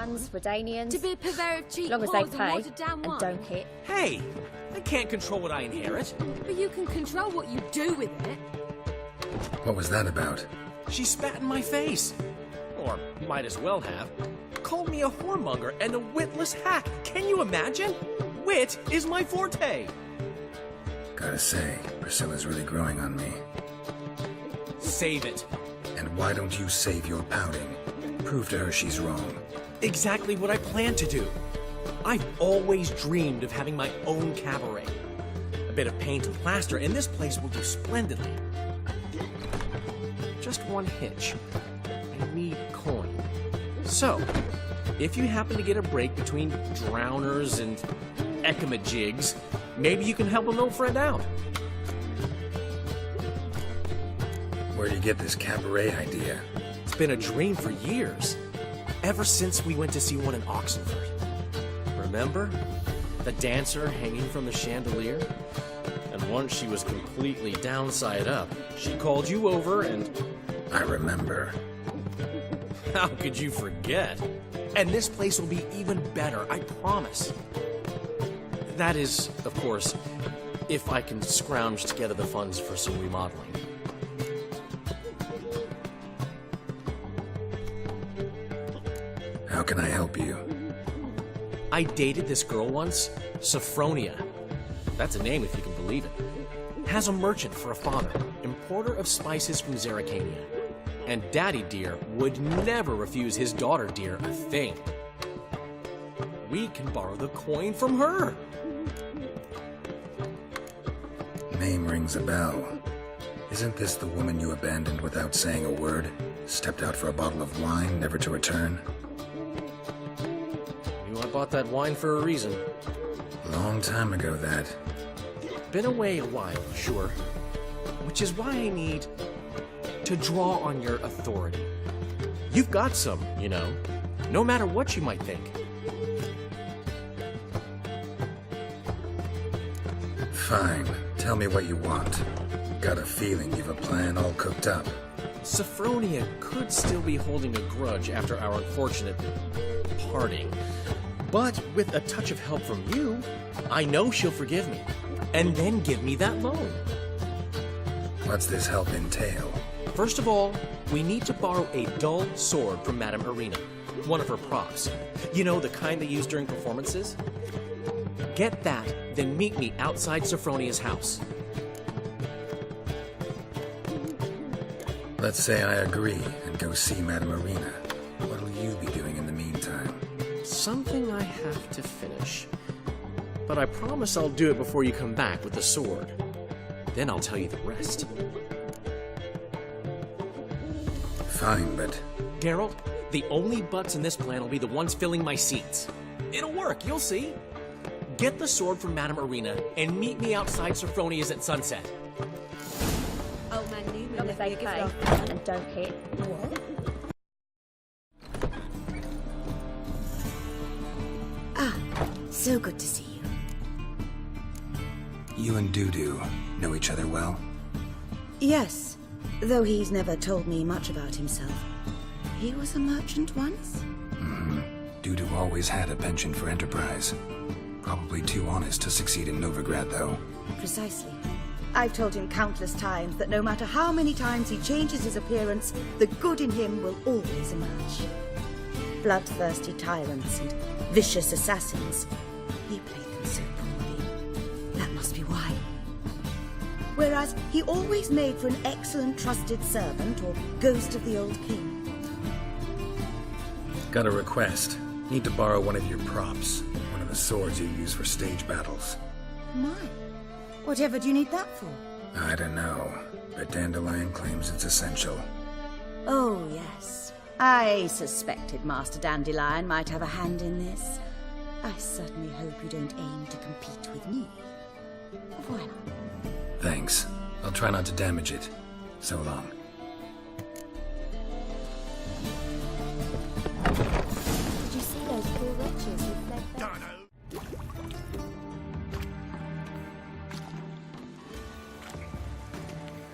fans, Redanians, To be very cheap, as long as they whores and pay watered down and wine. don't hit. Hey, I can't control what I inherit. But you can control what you do with it. What was that about? She spat in my face. Or might as well have. Called me a whoremonger and a witless hack. Can you imagine? Wit is my forte. Gotta say, Priscilla's really growing on me. Save it. And why don't you save your pouting? Prove to her she's wrong. Exactly what I plan to do. I've always dreamed of having my own cabaret. A bit of paint and plaster, and this place will do splendidly. Just one hitch. I need coin. So, if you happen to get a break between drowners and ecamajigs, maybe you can help an old friend out. Where do you get this cabaret idea? It's been a dream for years. Ever since we went to see one in Oxenford. Remember? The dancer hanging from the chandelier? And once she was completely downside up, she called you over and... I remember. How could you forget? And this place will be even better, I promise. That is, of course, if I can scrounge together the funds for some remodeling. How can I help you? I dated this girl once, Sophronia. That's a name if you can believe it. Has a merchant for a father, importer of spices from Zerrikania. And Daddy Dear would never refuse his daughter Dear a thing. We can borrow the coin from her. Name rings a bell. Isn't this the woman you abandoned without saying a word? Stepped out for a bottle of wine, never to return? Knew I bought that wine for a reason. Long time ago, that. Been away a while, sure. Which is why I need to draw on your authority. You've got some, you know, no matter what you might think. Fine. Tell me what you want. Got a feeling you've a plan all cooked up. Sophronia could still be holding a grudge after our unfortunate parting. But with a touch of help from you, I know she'll forgive me. And then give me that loan. What's this help entail? First of all, we need to borrow a dull sword from Madame Arena, one of her props. You know, the kind they use during performances? Get that, then meet me outside Sophronia's house. Let's say I agree and go see Madame Arena. What'll you be doing in the meantime? Something I have to finish. But I promise I'll do it before you come back with the sword. Then I'll tell you the rest. Fine, but... Geralt, the only butts in this plan will be the ones filling my seats. It'll work, you'll see. Get the sword from Madame Arena and meet me outside Sophronia's at sunset. Old man As Newman long as left me they a gift pay of- and don't hit. What? So good to see you. You and Dudu know each other well? Yes, though he's never told me much about himself. He was a merchant once? Dudu always had a penchant for enterprise. Probably too honest to succeed in Novigrad, though. Precisely. I've told him countless times that no matter how many times he changes his appearance, the good in him will always emerge. Bloodthirsty tyrants and vicious assassins. He played them so poorly. That must be why. Whereas he always made for an excellent trusted servant or ghost of the old king. Got a request. Need to borrow one of your props. One of the swords you use for stage battles. My, whatever do you need that for? I don't know, but Dandelion claims it's essential. Oh, yes. I suspected Master Dandelion might have a hand in this. I certainly hope you don't aim to compete with me. Why not? Thanks. I'll try not to damage it. So long. Did you see those poor wretches who fled back?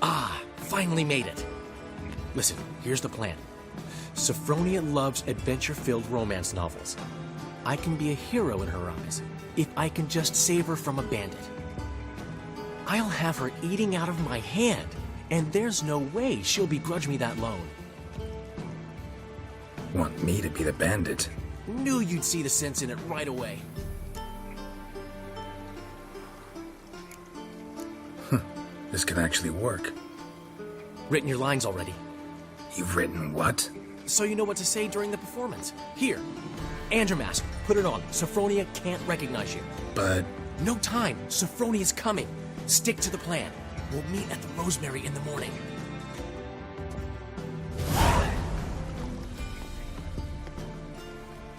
Ah, finally made it. Listen, here's the plan. Sophronia loves adventure-filled romance novels. I can be a hero in her eyes if I can just save her from a bandit. I'll have her eating out of my hand, and there's no way she'll begrudge me that loan. Want me to be the bandit? Knew you'd see the sense in it right away. This could actually work. Written your lines already, You've written what? so you know what to say during the performance. Here, and your mask. Put it on. Sophronia can't recognize you. But No time. Sophronia's coming. Stick to the plan. We'll meet at the Rosemary in the morning.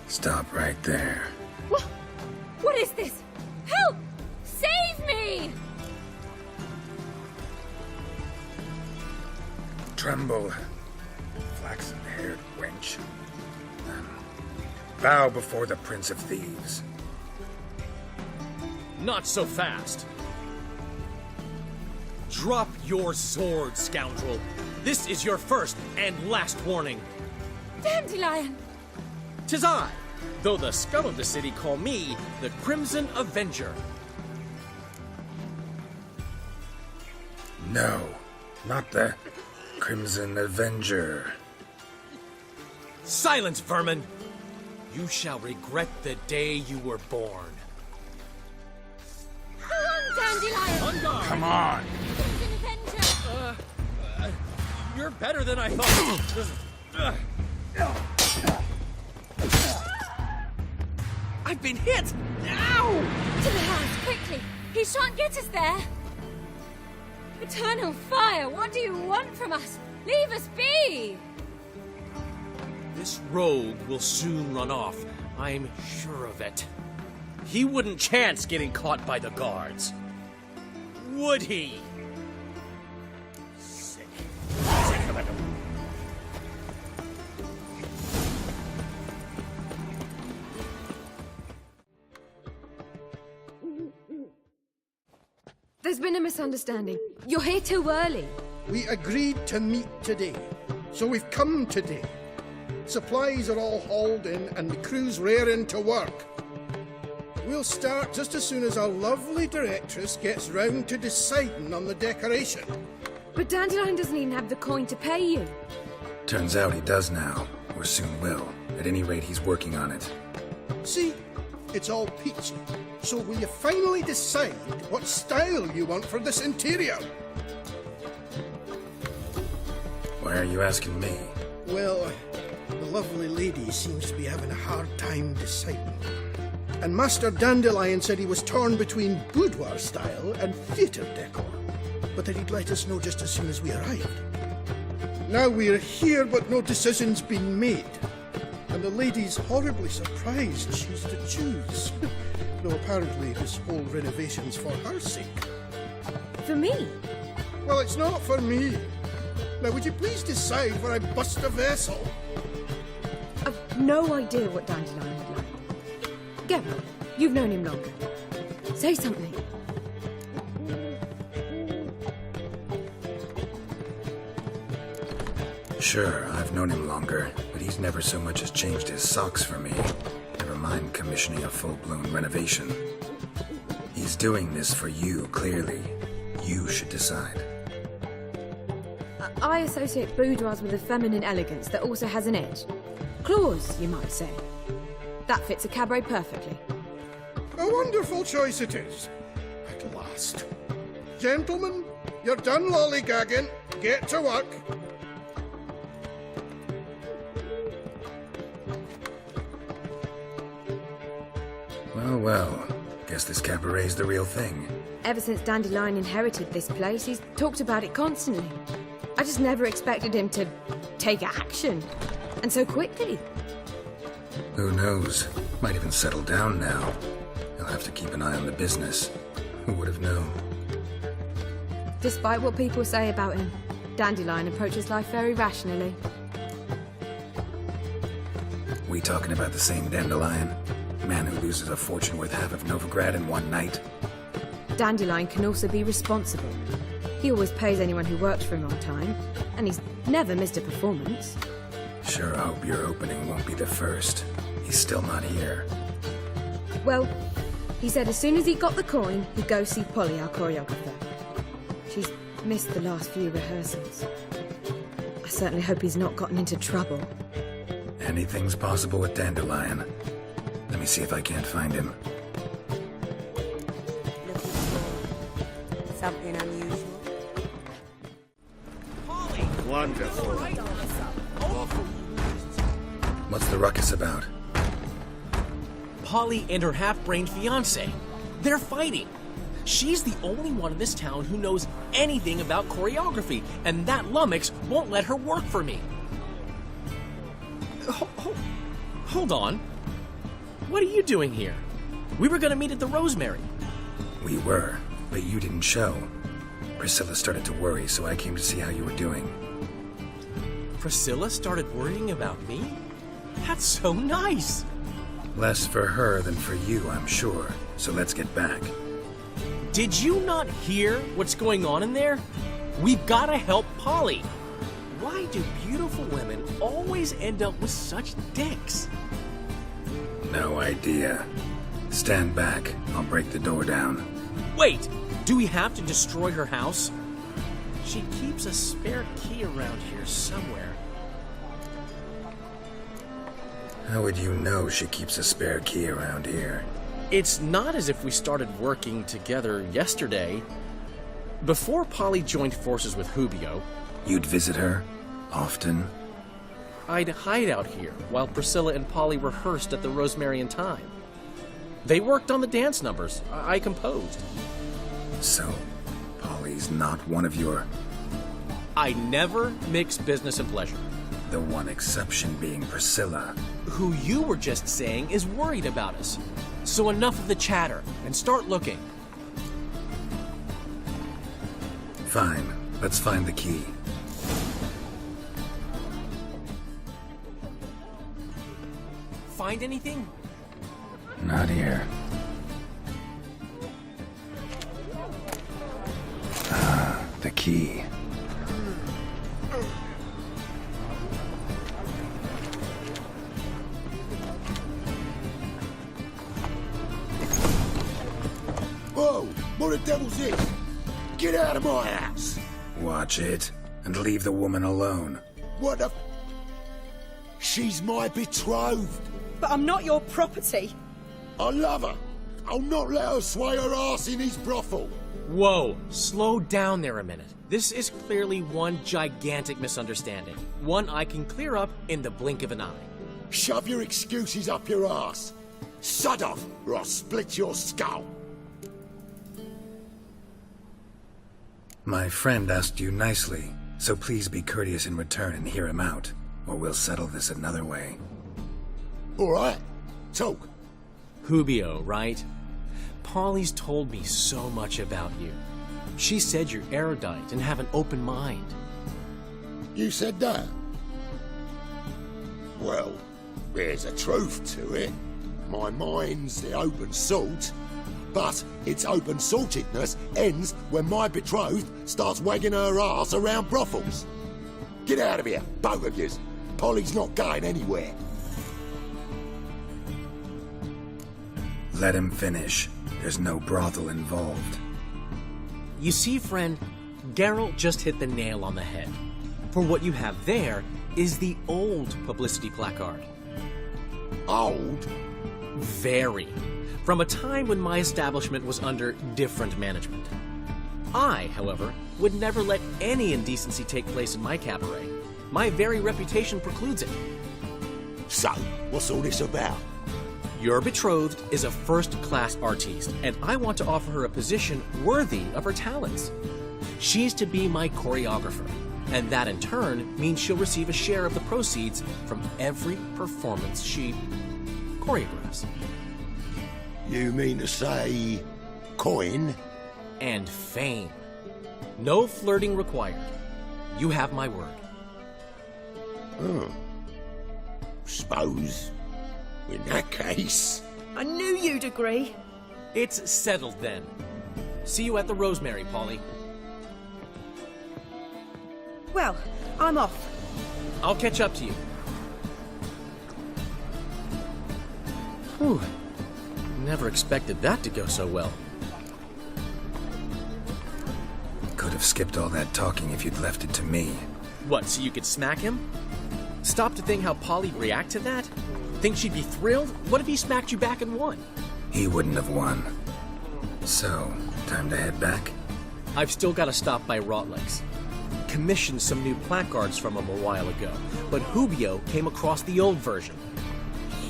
stop right there. What is this? Help! Save me! Tremble, flaxen-haired wench. Bow before the Prince of Thieves. Not so fast. Drop your sword, scoundrel. This is your first and last warning. Dandelion! 'Tis I, though the scum of the city call me the Crimson Avenger. No, not the Crimson Avenger. Silence, vermin! You shall regret the day you were born. Go on, Dandelion! On guard! Come on! Crimson Avenger! You're better than I thought. I've been hit! Ow! To the house, quickly! He shan't get us there! Eternal fire, what do you want from us? Leave us be! This rogue will soon run off. I'm sure of it. He wouldn't chance getting caught by the guards. Would he? Sick of it. There's been a misunderstanding. You're here too early. We agreed to meet today, so we've come today. Supplies are all hauled in and the crew's raring to work. We'll start just as soon as our lovely directress gets round to deciding on the decoration. But Dandelion doesn't even have the coin to pay you. Turns out he does now, or soon will. At any rate, he's working on it. See, it's all peachy. So will you finally decide what style you want for this interior? Why are you asking me? Well, the lovely lady seems to be having a hard time deciding. And Master Dandelion said he was torn between boudoir style and theatre decor, but that he'd let us know just as soon as we arrived. Now we're here, but no decision's been made. And the lady's horribly surprised she's to choose. Though apparently this whole renovation's for her sake. For me? Well, it's not for me. Now, would you please decide where I bust a vessel? I've no idea what Dandelion would like. Geralt, you've known him longer. Say something. Sure, I've known him longer, but he's never so much as changed his socks for me. Never mind commissioning a full-blown renovation. He's doing this for you, clearly. You should decide. I associate boudoirs with a feminine elegance that also has an edge. Claws, you might say. That fits a cabaret perfectly. A wonderful choice it is. At last. Gentlemen, you're done lollygagging. Get to work. Well, well. Guess this cabaret's the real thing. Ever since Dandelion inherited this place, he's talked about it constantly. I just never expected him to take action. And so quickly. Who knows? Might even settle down now. He'll have to keep an eye on the business. Who would have known? Despite what people say about him, Dandelion approaches life very rationally. We talking about the same Dandelion? Man who loses a fortune worth half of Novigrad in one night? Dandelion can also be responsible. He always pays anyone who works for him on time, and he's never missed a performance. Sure hope your opening won't be the first. He's still not here. Well, he said as soon as he got the coin, he'd go see Polly, our choreographer. She's missed the last few rehearsals. I certainly hope he's not gotten into trouble. Anything's possible with Dandelion. Let me see if I can't find him. Looking for something unusual? Wonderful. What's the ruckus about? Polly and her half-brained fiancé. They're fighting. She's the only one in this town who knows anything about choreography, and that lummox won't let her work for me. Hold on. What are you doing here? We were gonna meet at the Rosemary. We were, but you didn't show. Priscilla started to worry, so I came to see how you were doing. Priscilla started worrying about me? That's so nice. Less for her than for you, I'm sure. So let's get back. Did you not hear what's going on in there? We've gotta help Polly. Why do beautiful women always end up with such dicks? No idea. Stand back. I'll break the door down. Wait, do we have to destroy her house? She keeps a spare key around here somewhere. How would you know she keeps a spare key around here? It's not as if we started working together yesterday. Before Polly joined forces with Hubio, You'd visit her? Often? I'd hide out here while Priscilla and Polly rehearsed at the Rosemary and Thyme. They worked on the dance numbers I composed. So, Polly's not one of your... I never mix business and pleasure. The one exception being Priscilla. Who you were just saying is worried about us. So enough of the chatter and start looking. Fine. Let's find the key. Find anything? Not here. Ah, the key. Whoa! What the devil's this? Get out of my house! Watch it, and leave the woman alone. What the... She's my betrothed. But I'm not your property. I love her. I'll not let her sway her ass in his brothel. Whoa, slow down there a minute. This is clearly one gigantic misunderstanding. One I can clear up in the blink of an eye. Shove your excuses up your ass. Sod off, or I'll split your skull. My friend asked you nicely, so please be courteous in return and hear him out, or we'll settle this another way. All right, talk. Hubio, right? Polly's told me so much about you. She said you're erudite and have an open mind. You said that? Well, there's a truth to it. My mind's the open salt, but its open saltedness ends when my betrothed starts wagging her ass around brothels. Get out of here, both of yous. Polly's not going anywhere. Let him finish. There's no brothel involved. You see, friend, Geralt just hit the nail on the head. For what you have there is the old publicity placard. Old? Very. From a time when my establishment was under different management. I, however, would never let any indecency take place in my cabaret. My very reputation precludes it. So, what's all this about? Your betrothed is a first-class artiste, and I want to offer her a position worthy of her talents. She's to be my choreographer, and that in turn means she'll receive a share of the proceeds from every performance she choreographs. You mean to say... coin? And fame. No flirting required. You have my word. Suppose... in that case... I knew you'd agree. It's settled then. See you at the Rosemary, Polly. Well, I'm off. I'll catch up to you. Whew. Never expected that to go so well. Could have skipped all that talking if you'd left it to me. What, so you could smack him? Stop to think how Polly'd react to that? Think she'd be thrilled? What if he smacked you back and won? He wouldn't have won. So, time to head back? I've still got to stop by Rotlick's. Commissioned some new placards from him a while ago, but Hubio came across the old version.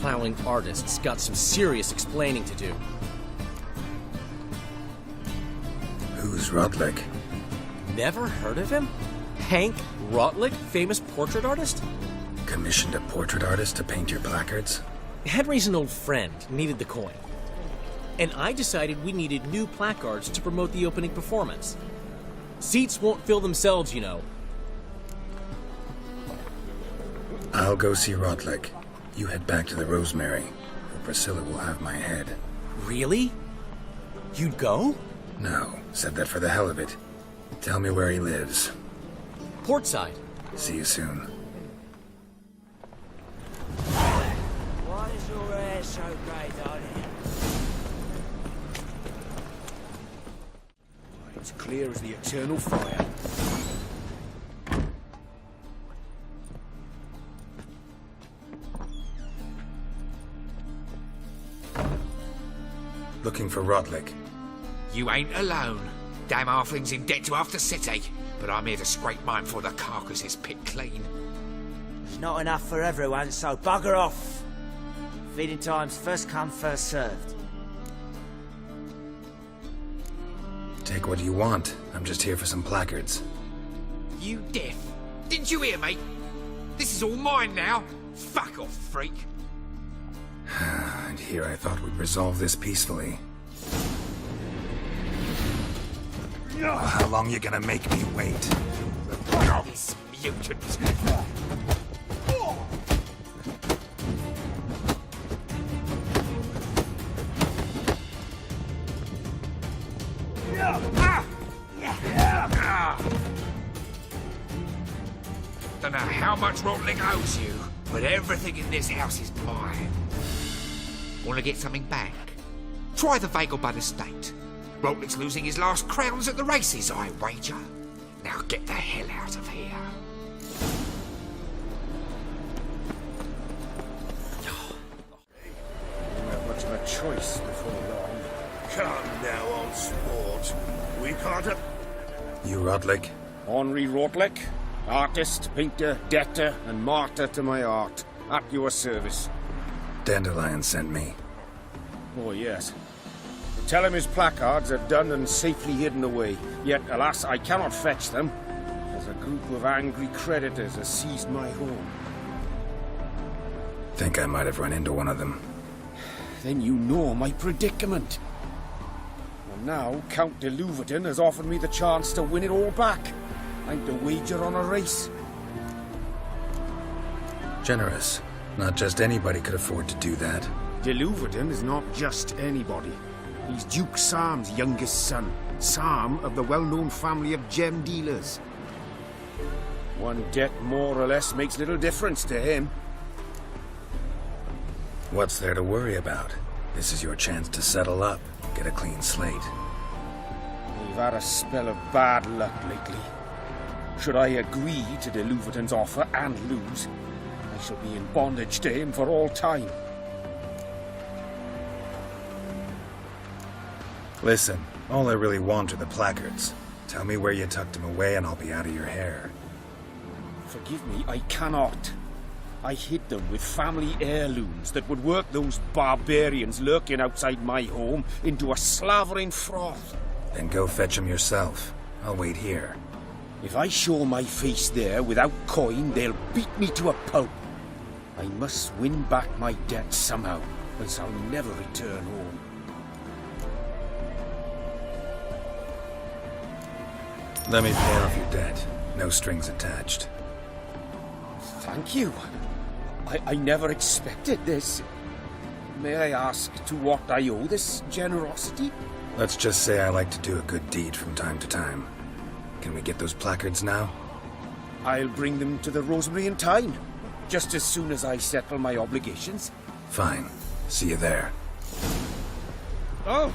Plowing artists got some serious explaining to do. Who's Rotlick? Never heard of him? Hank Rotlick, famous portrait artist? Commissioned a portrait artist to paint your placards? Henry's an old friend, needed the coin. And I decided we needed new placards to promote the opening performance. Seats won't fill themselves, you know. I'll go see Rotlick. You head back to the Rosemary, or Priscilla will have my head. Really? You'd go? No, said that for the hell of it. Tell me where he lives. Portside. See you soon. Why is your hair so grey, darling? It's clear as the eternal fire. Looking for Rotlick. You ain't alone. Damn halfling's in debt to half the city, but I'm here to scrape mine before the carcass is picked clean. There's not enough for everyone, so bugger off. Feeding time's first come, first served. Take what you want. I'm just here for some placards. You deaf? Didn't you hear me? This is all mine now. Fuck off, freak. And here I thought we'd resolve this peacefully. Well, how long you gonna make me wait? This mutant. Don't know how much Rotlick owes you, but everything in this house is mine. Want to get something back? Try the Vagelbud estate. Rotlick's losing his last crowns at the races, I wager. Now get the hell out of here. Don't have much of a choice before long. Come now, old sport. We can't have... You Rotlick? Henri Rotlick, artist, painter, debtor, and martyr to my art. At your service. Dandelion sent me. Oh, yes. Tell him his placards are done and safely hidden away. Yet, alas, I cannot fetch them, as a group of angry creditors has seized my home. Think I might have run into one of them. Then you know my predicament. And now, Count de Louverton has offered me the chance to win it all back. I'm to wager on a race. Generous. Not just anybody could afford to do that. De Louverton is not just anybody. He's Duke Sam's youngest son. Sam of the well-known family of gem dealers. One debt more or less makes little difference to him. What's there to worry about? This is your chance to settle up, get a clean slate. We've had a spell of bad luck lately. Should I agree to de Louverton's offer and lose, I shall be in bondage to him for all time. Listen, all I really want are the placards. Tell me where you tucked them away and I'll be out of your hair. Forgive me, I cannot. I hid them with family heirlooms that would work those barbarians lurking outside my home into a slavering froth. Then go fetch them yourself. I'll wait here. If I show my face there without coin, they'll beat me to a pulp. I must win back my debt somehow, else I'll never return home. Let me pay off your debt. No strings attached. Thank you. I never expected this. May I ask to what I owe this generosity? Let's just say I like to do a good deed from time to time. Can we get those placards now? I'll bring them to the Rosemary in time, just as soon as I settle my obligations. Fine. See you there. Oh!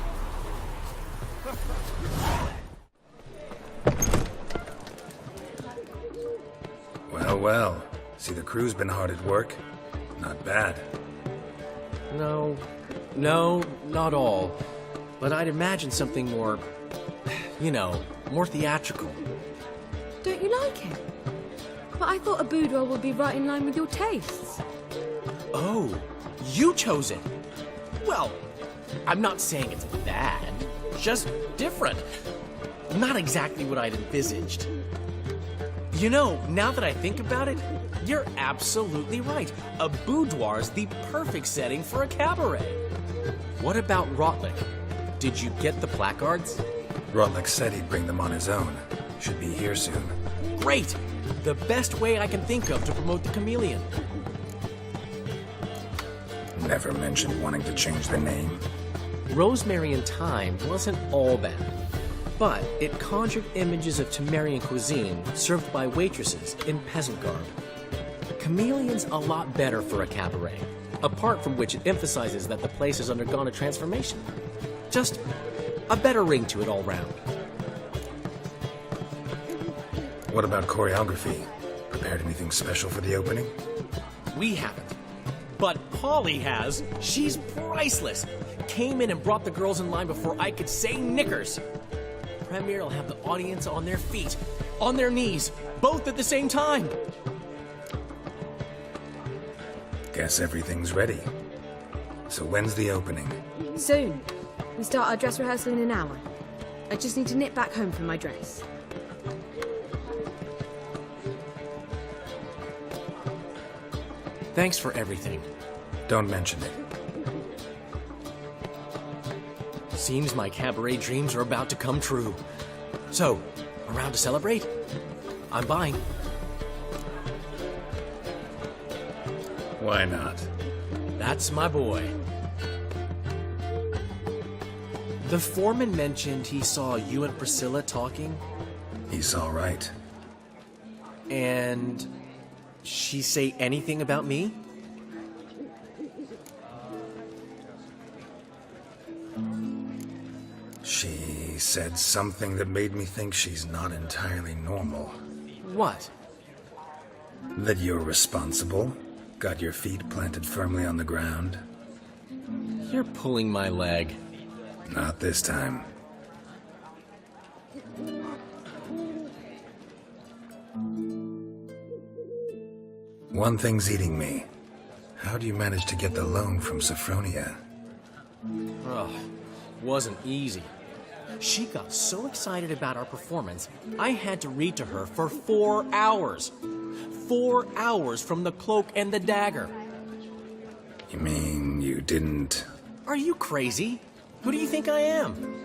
Well, well. See, the crew's been hard at work. Not bad. No, not all. But I'd imagine something more, more theatrical. Don't you like it? But I thought a boudoir would be right in line with your tastes. Oh, you chose it. Well, I'm not saying it's bad, just different. Not exactly what I'd envisaged. Now that I think about it, you're absolutely right. A boudoir's the perfect setting for a cabaret. What about Rotlick? Did you get the placards? Rotlick said he'd bring them on his own. Should be here soon. Great! The best way I can think of to promote the chameleon. Never mentioned wanting to change the name. Rosemary and Thyme wasn't all bad, but it conjured images of Temerian cuisine served by waitresses in peasant garb. Chameleon's a lot better for a cabaret, apart from which it emphasizes that the place has undergone a transformation. Just a better ring to it all round. What about choreography? Prepared anything special for the opening? We haven't. But Polly has. She's priceless. Came in and brought the girls in line before I could say knickers. Premiere will have the audience on their feet, on their knees, both at the same time. Guess everything's ready. So when's the opening? Soon. We start our dress rehearsal in an hour. I just need to nip back home for my dress. Thanks for everything. Don't mention it. Seems my cabaret dreams are about to come true. So, around to celebrate? I'm buying. Why not? That's my boy. The foreman mentioned he saw you and Priscilla talking. He's all right. And she say anything about me? She said something that made me think she's not entirely normal. What? That you're responsible, got your feet planted firmly on the ground. You're pulling my leg. Not this time. One thing's eating me. How do you manage to get the loan from Sophronia? Ugh, wasn't easy. She got so excited about our performance, I had to read to her for 4 hours. 4 hours from The Cloak and the Dagger. You mean you didn't... Are you crazy? Who do you think I am?